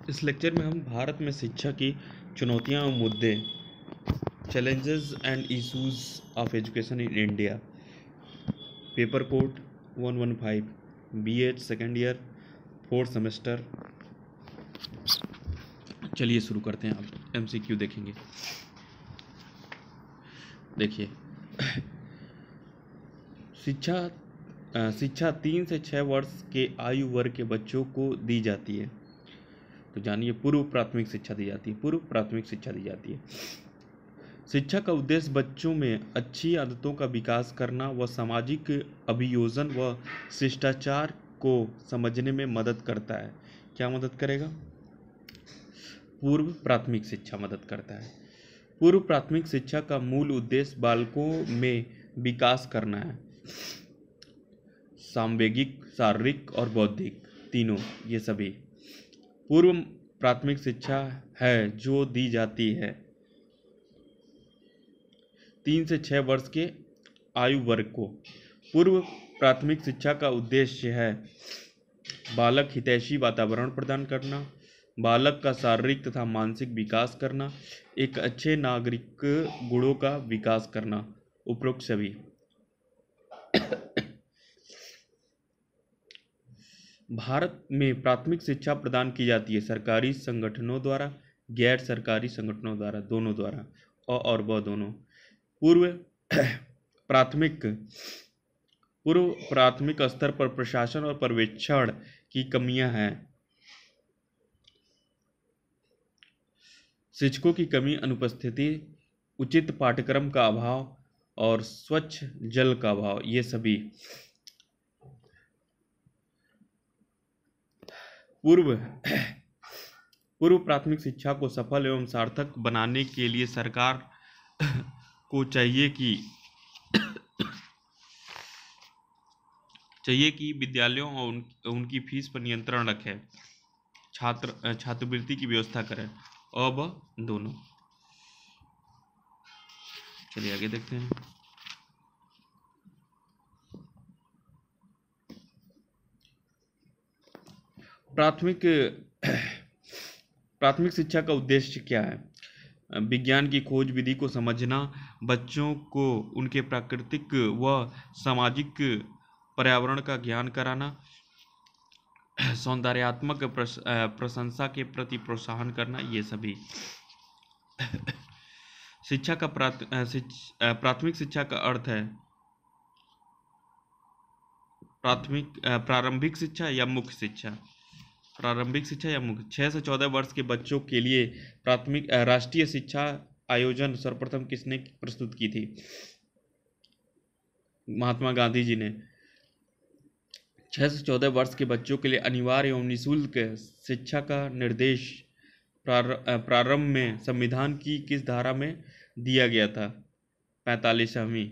इस लेक्चर में हम भारत में शिक्षा की चुनौतियां और मुद्दे, challenges and issues of education in India, paper code 115 BH second year 4th semester. चलिए शुरू करते हैं। अब MCQ देखेंगे। देखिए, शिक्षा 3 से 6 वर्ष के आयु वर्ग के बच्चों को दी जाती है। तो जानिए, पूर्व प्राथमिक शिक्षा दी जाती है। पूर्व प्राथमिक शिक्षा दी जाती है। शिक्षा का उद्देश्य बच्चों में अच्छी आदतों का विकास करना व सामाजिक अभियोजन व शिष्टाचार को समझने में मदद करता है। क्या मदद करेगा? पूर्व प्राथमिक शिक्षा मदद करता है। पूर्व प्राथमिक शिक्षा का मूल उद्देश्य बालकों में विकास करना है, सामवेगिक, शारीरिक और बौद्धिक, तीनों ये सभी। पूर्व प्राथमिक शिक्षा है जो दी जाती है 3 से 6 वर्ष के आयु वर्ग को। पूर्व प्राथमिक शिक्षा का उद्देश्य है बालक हितैषी वातावरण प्रदान करना, बालक का शारीरिक तथा मानसिक विकास करना, एक अच्छे नागरिक गुणों का विकास करना। उपरोक्त सभी। भारत में प्राथमिक शिक्षा प्रदान की जाती है सरकारी संगठनों द्वारा, गैर सरकारी संगठनों द्वारा, दोनों द्वारा, और व दोनों। पूर्व प्राथमिक स्तर पर प्रशासन और पर्यवेक्षण की कमियां हैं। शिक्षकों की कमी, अनुपस्थिति, उचित पाठ्यक्रम का अभाव और स्वच्छ जल का अभाव, ये सभी। पूर्व प्राथमिक शिक्षा को सफल एवं सार्थक बनाने के लिए सरकार को चाहिए कि विद्यालयों और उनकी फीस पर नियंत्रण रखें, छात्रवृत्ति की व्यवस्था करें, अब दोनों। चलिए आगे देखते हैं। प्राथमिक शिक्षा का उद्देश्य क्या है? विज्ञान की खोज विधि को समझना, बच्चों को उनके प्राकृतिक व सामाजिक पर्यावरण का ज्ञान कराना, सौंदर्यात्मक प्रशंसा के प्रति प्रोत्साहन करना, ये सभी। शिक्षा का प्राथमिक शिक्षा का अर्थ है प्रारंभिक शिक्षा या मुख्य शिक्षा। प्रारंभिक शिक्षा या मुख्य। 6 से 14 वर्ष के बच्चों के लिए राष्ट्रीय शिक्षा आयोजन सर्वप्रथम किसने प्रस्तुत की थी? महात्मा गांधी जी ने। 6 से 14 वर्ष के बच्चों के लिए अनिवार्य एवं निःशुल्क शिक्षा का निर्देश प्रारंभ में संविधान की किस धारा में दिया गया था? 45वीं।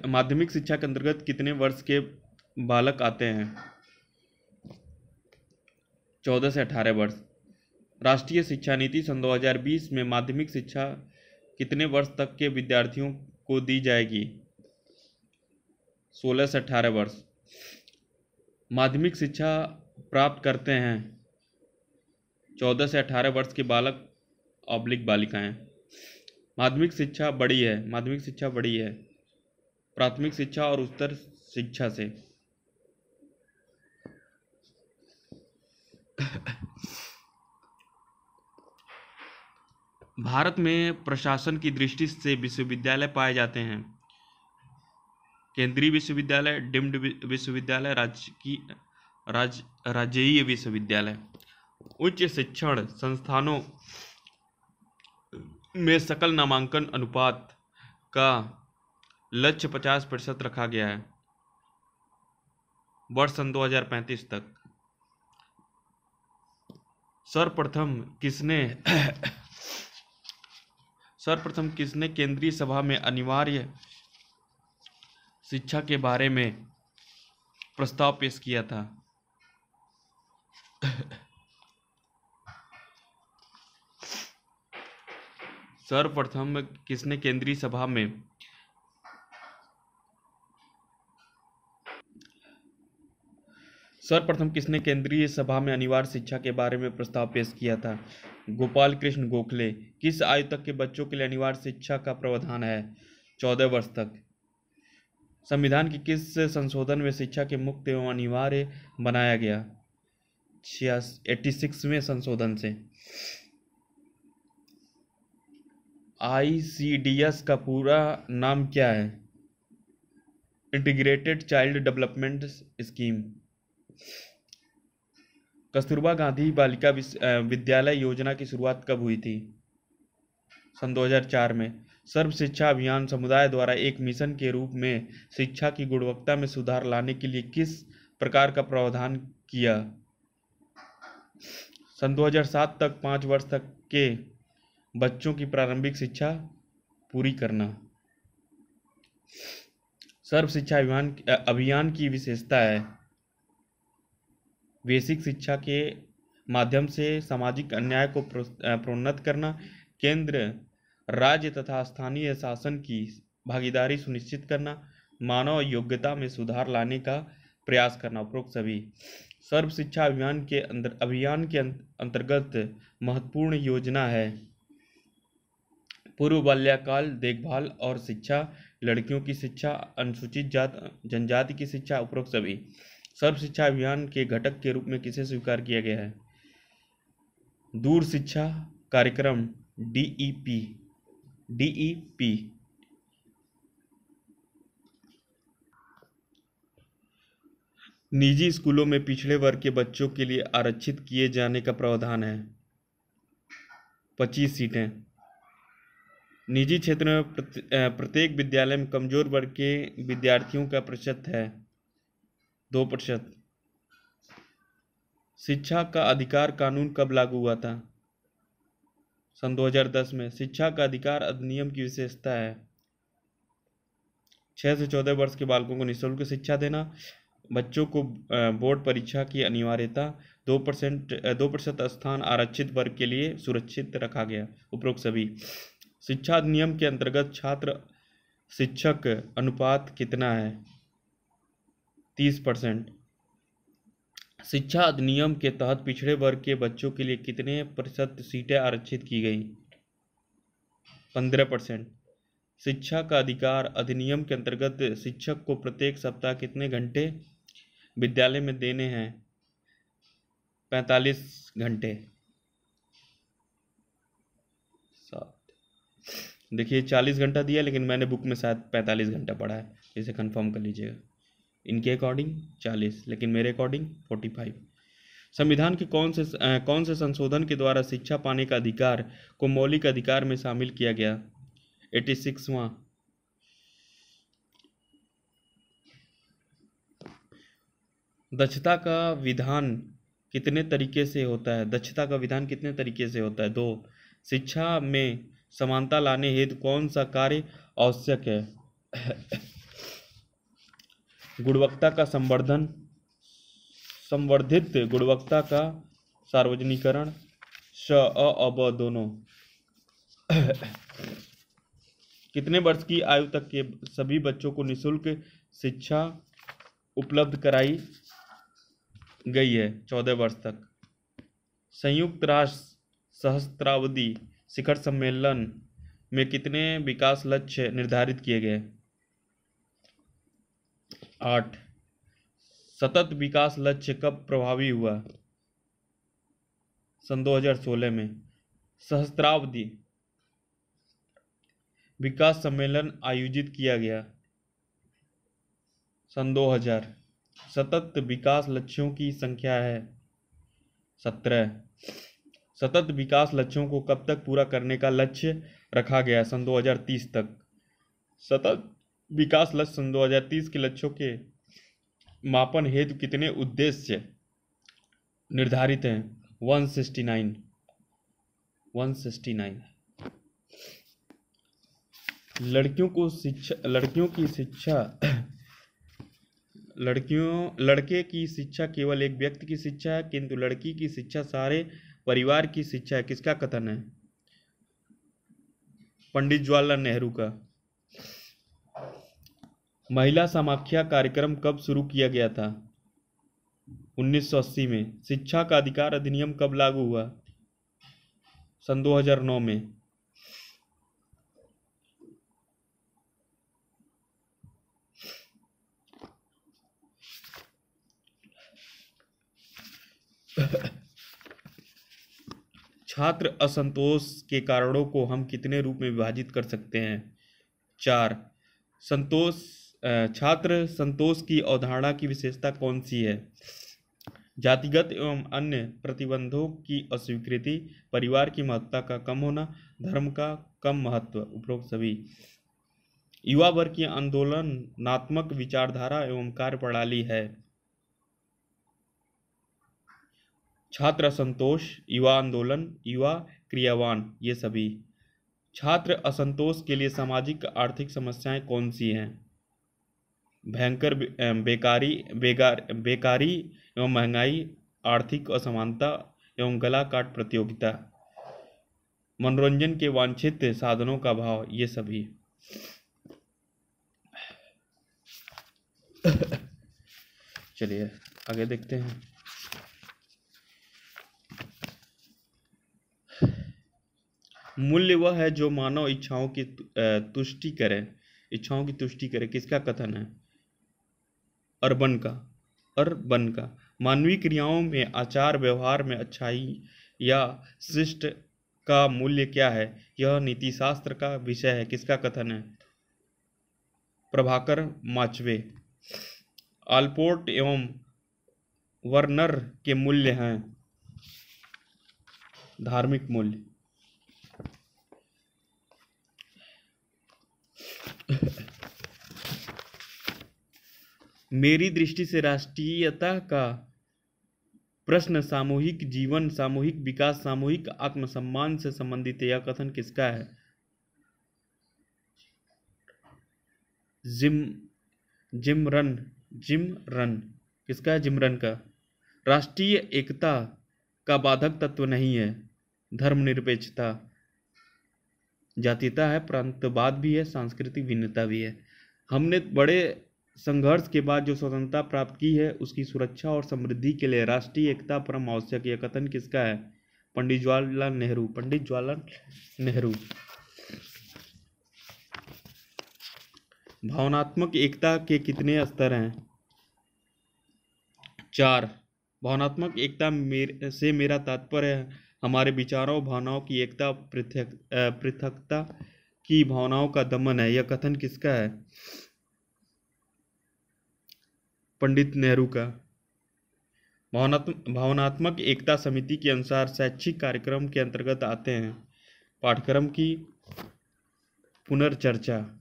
माध्यमिक शिक्षा के अंतर्गत कितने वर्ष के बालक आते हैं? 14 से 18 वर्ष। राष्ट्रीय शिक्षा नीति सन 2020 में माध्यमिक शिक्षा कितने वर्ष तक के विद्यार्थियों को दी जाएगी? 16 से 18 वर्ष। माध्यमिक शिक्षा प्राप्त करते हैं 14 से 18 वर्ष के बालक / बालिकाएं। माध्यमिक शिक्षा बड़ी है प्राथमिक शिक्षा और उच्चतर शिक्षा से। भारत में प्रशासन की दृष्टि से विश्वविद्यालय पाए जाते हैं: केंद्रीय विश्वविद्यालय, डीम्ड विश्वविद्यालय, राज्यीय विश्वविद्यालय। उच्च शिक्षण संस्थानों में सकल नामांकन अनुपात का लक्ष्य 50% रखा गया है वर्ष सन 2035 तक। सर्वप्रथम किसने केंद्रीय सभा में अनिवार्य शिक्षा के बारे में प्रस्ताव पेश किया था? सर्वप्रथम किसने केंद्रीय सभा में सर्वप्रथम किसने केंद्रीय सभा में अनिवार्य शिक्षा के बारे में प्रस्ताव पेश किया था? गोपाल कृष्ण गोखले। किस आयु तक के बच्चों के लिए अनिवार्य शिक्षा का प्रावधान है? 14 वर्ष तक। संविधान के किस संशोधन में शिक्षा के मुक्त एवं अनिवार्य बनाया गया? 86वें संशोधन से। ICDS का पूरा नाम क्या है? Integrated child development scheme. Kasturba Gandhi Balika Vidyalaya योजना की शुरुआत कब हुई थी? सन 2004 में। सर्व शिक्षा अभियान समुदाय द्वारा एक मिशन के रूप में शिक्षा की गुणवत्ता में सुधार लाने के लिए किस प्रकार का प्रावधान किया? सन 2007 तक 5 वर्ष तक के बच्चों की प्रारंभिक शिक्षा पूरी करना। सर्व शिक्षा अभियान की विशेषता है बेसिक शिक्षा के माध्यम से सामाजिक अन्याय को प्रोन्नत करना, केंद्र राज्य तथा स्थानीय शासन की भागीदारी सुनिश्चित करना, मानव योग्यता में सुधार लाने का प्रयास करना। उपरोक्त सभी सर्व शिक्षा अभियान के अंतर्गत महत्वपूर्ण योजना है पूर्व बाल्यकाल देखभाल और शिक्षा, लड़कियों की शिक्षा, अनुसूचित जनजाति की शिक्षा। उपरोक्त सभी सर्व शिक्षा अभियान के घटक के रूप में किसे स्वीकार किया गया है? दूर शिक्षा कार्यक्रम DEP। निजी स्कूलों में पिछड़े वर्ग के बच्चों के लिए आरक्षित किए जाने का प्रावधान है 25 सीटें। निजी क्षेत्र में प्रत्येक विद्यालय में कमजोर वर्ग के विद्यार्थियों का प्रतिशत है 2%। शिक्षा का अधिकार कानून कब लागू हुआ था? सन 2010 में। शिक्षा का अधिकार अधिनियम की विशेषता है 6 से 14 वर्ष के बालकों को निःशुल्क शिक्षा देना, बच्चों को बोर्ड परीक्षा की अनिवार्यता, 2% स्थान आरक्षित वर्ग के लिए सुरक्षित रखा गया। उपरोक्त सभी शिक्षा अधिनियम के अंतर्गत छात्र शिक्षक अनुपात कितना है? 30%। शिक्षा अधिनियम के तहत पिछड़े वर्ग के बच्चों के लिए कितने प्रतिशत सीटें आरक्षित की गई? 15%। शिक्षा का अधिकार अधिनियम के अंतर्गत शिक्षक को प्रत्येक सप्ताह कितने घंटे विद्यालय में देने हैं? 45 घंटे। देखिए 40 घंटा दिया, लेकिन मैंने बुक में शायद 45 घंटा पढ़ा है, इसे कंफर्म कर लीजिएगा। इनके अकॉर्डिंग 40, लेकिन मेरे अकॉर्डिंग 45। संविधान के कौन से संशोधन के द्वारा शिक्षा पाने का अधिकार को मौलिक अधिकार में शामिल किया गया? 86वां। दक्षता का विधान कितने तरीके से होता है? दक्षता का विधान कितने तरीके से होता है? 2। शिक्षा में समानता लाने हेतु कौन सा कार्य आवश्यक है? गुणवत्ता का संवर्धित गुणवत्ता का सार्वजनिकरण, ब दोनों। कितने वर्ष की आयु तक के सभी बच्चों को निःशुल्क शिक्षा उपलब्ध कराई गई है? 14 वर्ष तक। संयुक्त राष्ट्र सहस्त्राब्दी शिखर सम्मेलन में कितने विकास लक्ष्य निर्धारित किए गए? 8। सतत विकास लक्ष्य कब प्रभावी हुआ? सन 2016 में। सहस्त्राब्दी विकास सम्मेलन आयोजित किया गया सन 2000। सतत विकास लक्ष्यों की संख्या है 17। सतत विकास लक्ष्यों को कब तक पूरा करने का लक्ष्य रखा गया? सन 2030 तक। सतत विकास लक्ष्य सन 2030 के लक्ष्यों के मापन हेतु कितने उद्देश्य निर्धारित हैं? 169। लड़के की शिक्षा केवल एक व्यक्ति की शिक्षा है, किंतु लड़की की शिक्षा सारे परिवार की शिक्षा है। किसका कथन है? पंडित जवाहरलाल नेहरू का। महिला समाख्या कार्यक्रम कब शुरू किया गया था? 1980 में। शिक्षा का अधिकार अधिनियम कब लागू हुआ? सन 2009 में। छात्र असंतोष के कारणों को हम कितने रूप में विभाजित कर सकते हैं? 4। संतोष छात्र संतोष की अवधारणा की विशेषता कौन सी है? जातिगत एवं अन्य प्रतिबंधों की अस्वीकृति, परिवार की महत्ता का कम होना, धर्म का कम महत्व, उपरोक्त सभी। युवा वर्ग की आंदोलनात्मक विचारधारा एवं कार्यप्रणाली है। छात्र असंतोष, युवा आंदोलन, युवा क्रियावान, ये सभी। छात्र असंतोष के लिए सामाजिक आर्थिक समस्याएं कौन सी हैं? भयंकर बेकारी एवं महंगाई, आर्थिक असमानता एवं गला काट प्रतियोगिता, मनोरंजन के वांछित साधनों का अभाव, ये सभी। चलिए आगे देखते हैं। मूल्य वह है जो मानव इच्छाओं की तुष्टि करे। इच्छाओं की तुष्टि करे, किसका कथन है? अर्बन का। मानवीय क्रियाओं में, आचार व्यवहार में अच्छाई या शिष्ट का मूल्य क्या है? यह नीतिशास्त्र का विषय है, किसका कथन है? प्रभाकर माचवे। आलपोर्ट एवं वर्नर के मूल्य हैं धार्मिक मूल्य। मेरी दृष्टि से राष्ट्रीयता का प्रश्न सामूहिक जीवन, सामूहिक विकास, सामूहिक आत्मसम्मान से संबंधित है। यह कथन किसका है? जिमरन। किसका है? जिमरन का। राष्ट्रीय एकता का बाधक तत्व नहीं है धर्मनिरपेक्षता। जातीयता है, प्रांतवाद भी है, सांस्कृतिक भिन्नता भी है। हमने बड़े संघर्ष के बाद जो स्वतंत्रता प्राप्त की है, उसकी सुरक्षा और समृद्धि के लिए राष्ट्रीय एकता परम आवश्यक। यह कथन किसका है? पंडित जवाहरलाल नेहरू। भावनात्मक एकता के कितने स्तर हैं? 4। भावनात्मक एकता से मेरा तात्पर्य है हमारे विचारों भावनाओं की एकता, पृथकता की भावनाओं का दमन है। यह कथन किसका है? पंडित नेहरू का। भावनात्मक एकता समिति के अनुसार शैक्षिक कार्यक्रम के अंतर्गत आते हैं पाठ्यक्रम की पुनर्चर्चा,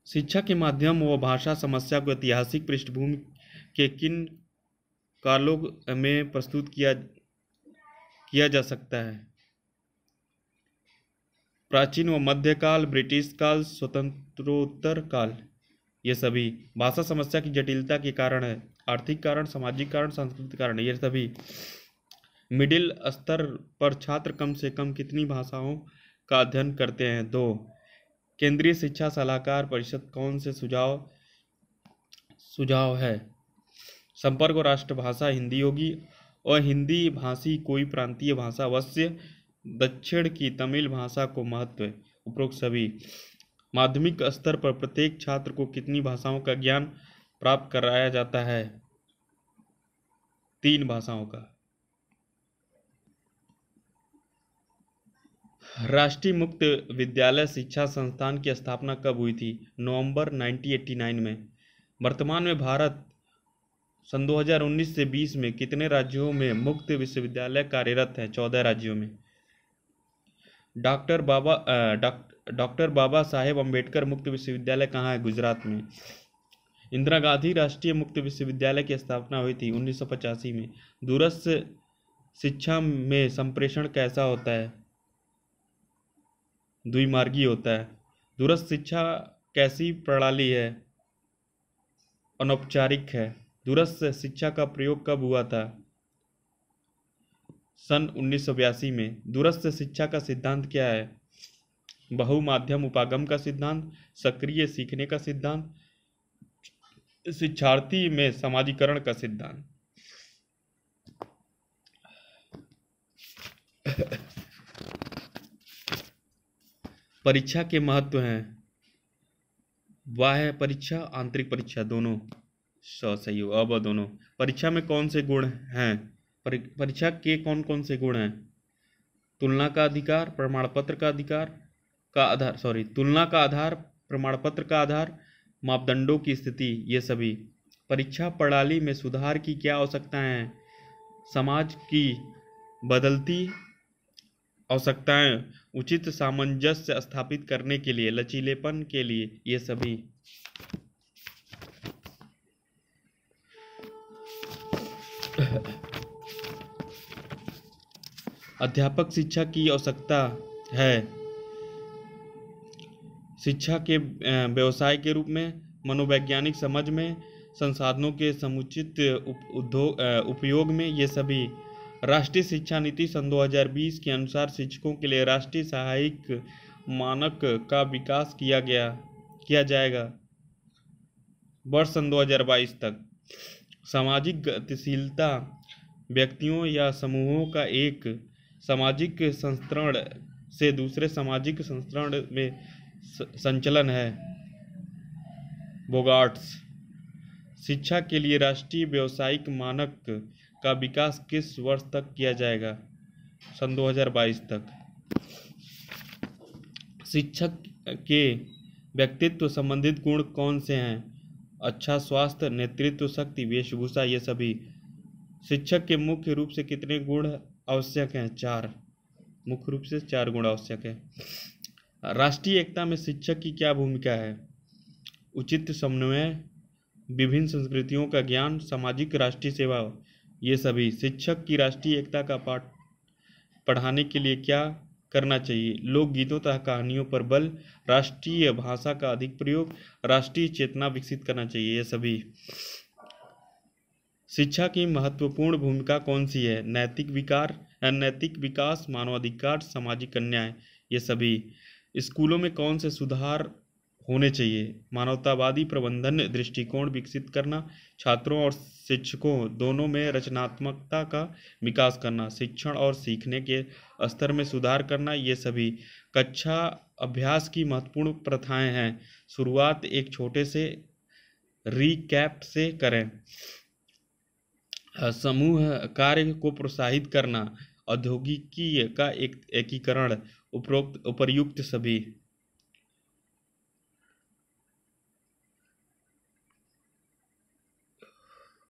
शिक्षा के माध्यम व भाषा समस्या को ऐतिहासिक पृष्ठभूमि के किन कालों में प्रस्तुत किया जा सकता है? प्राचीन व मध्यकाल, ब्रिटिश काल, स्वतंत्रोत्तर काल, ये सभी। भाषा समस्या की जटिलता के कारण है आर्थिक कारण, सामाजिक कारण, सांस्कृतिक कारण, ये सभी। मिडिल स्तर पर छात्र कम से कम कितनी भाषाओं का अध्ययन करते हैं? 2। केंद्रीय शिक्षा सलाहकार परिषद कौन से सुझाव है? संपर्क और राष्ट्रभाषा हिंदी होगी और हिंदी भाषी कोई प्रांतीय भाषा अवश्य, दक्षिण की तमिल भाषा को महत्व है, उपरोक्त सभी। माध्यमिक स्तर पर प्रत्येक छात्र को कितनी भाषाओं का ज्ञान प्राप्त कराया जाता है? 3 भाषाओं का। राष्ट्रीय मुक्त विद्यालय शिक्षा संस्थान की स्थापना कब हुई थी? नवंबर 1989 में। वर्तमान में भारत सन 2019 से 20 में कितने राज्यों में मुक्त विश्वविद्यालय कार्यरत हैं? 14 राज्यों में। डॉक्टर बाबा साहेब अम्बेडकर मुक्त विश्वविद्यालय कहाँ है? गुजरात में। इंदिरा गांधी राष्ट्रीय मुक्त विश्वविद्यालय की स्थापना हुई थी 1985 में। दूरस्थ शिक्षा में संप्रेषण कैसा होता है? द्विमार्गी होता है। दूरस्थ शिक्षा कैसी प्रणाली है? अनौपचारिक है। दूरस्थ शिक्षा का प्रयोग कब हुआ था? सन 1982 में। दूरस्थ शिक्षा का सिद्धांत क्या है? बहुमाध्यम उपागम का सिद्धांत, सक्रिय सीखने का सिद्धांत, शिक्षार्थी में समाजीकरण का सिद्धांत। परीक्षा के महत्व हैं। बाह्य परीक्षा, आंतरिक परीक्षा, दोनों सही हो, अब दोनों। परीक्षा में कौन से गुण हैं? परीक्षा के कौन कौन से गुण हैं? तुलना का अधिकार, प्रमाण पत्र का अधिकार का आधार, तुलना का आधार, प्रमाण पत्र का आधार, मापदंडों की स्थिति, ये सभी। परीक्षा प्रणाली में सुधार की क्या आवश्यकताएं हैं? समाज की बदलती आवश्यकताएं, उचित सामंजस्य स्थापित करने के लिए, लचीलेपन के लिए, ये सभी। अध्यापक शिक्षा की आवश्यकता है। शिक्षा के व्यवसाय के रूप में, मनोवैज्ञानिक समझ में, संसाधनों के समुचित उपयोग में, ये सभी। राष्ट्रीय शिक्षा नीति सन 2020 के अनुसार शिक्षकों के लिए राष्ट्रीय सहायक मानक का विकास किया जाएगा वर्ष सन 2022 तक। सामाजिक गतिशीलता व्यक्तियों या समूहों का एक सामाजिक संस्करण से दूसरे सामाजिक संस्करण में संचलन है। बोगार्ट्स। शिक्षा के लिए राष्ट्रीय व्यावसायिक मानक का विकास किस वर्ष तक किया जाएगा? सन 2022 तक। शिक्षक के व्यक्तित्व संबंधित गुण कौन से हैं? अच्छा स्वास्थ्य, नेतृत्व शक्ति, वेशभूषा, ये सभी। शिक्षक के मुख्य रूप से कितने गुण आवश्यक हैं? 4। मुख्य रूप से 4 गुण आवश्यक है। राष्ट्रीय एकता में शिक्षक की क्या भूमिका है? उचित समन्वय, विभिन्न संस्कृतियों का ज्ञान, सामाजिक राष्ट्रीय सेवा, ये सभी। शिक्षक की राष्ट्रीय एकता का पाठ पढ़ाने के लिए क्या करना चाहिए? लोकगीतों तथा कहानियों पर बल, राष्ट्रीय भाषा का अधिक प्रयोग, राष्ट्रीय चेतना विकसित करना चाहिए, ये सभी। शिक्षा की महत्वपूर्ण भूमिका कौन सी है? नैतिक विकास, मानवाधिकार, सामाजिक न्याय, ये सभी। स्कूलों में कौन से सुधार होने चाहिए? मानवतावादी प्रबंधन दृष्टिकोण विकसित करना, छात्रों और शिक्षकों दोनों में रचनात्मकता का विकास करना, शिक्षण और सीखने के स्तर में सुधार करना, ये सभी। कक्षा अभ्यास की महत्वपूर्ण प्रथाएं हैं। शुरुआत एक छोटे से रिकैप से करें। समूह कार्य को प्रोत्साहित करना, औद्योगिकी का एक एकीकरण, उपर्युक्त सभी।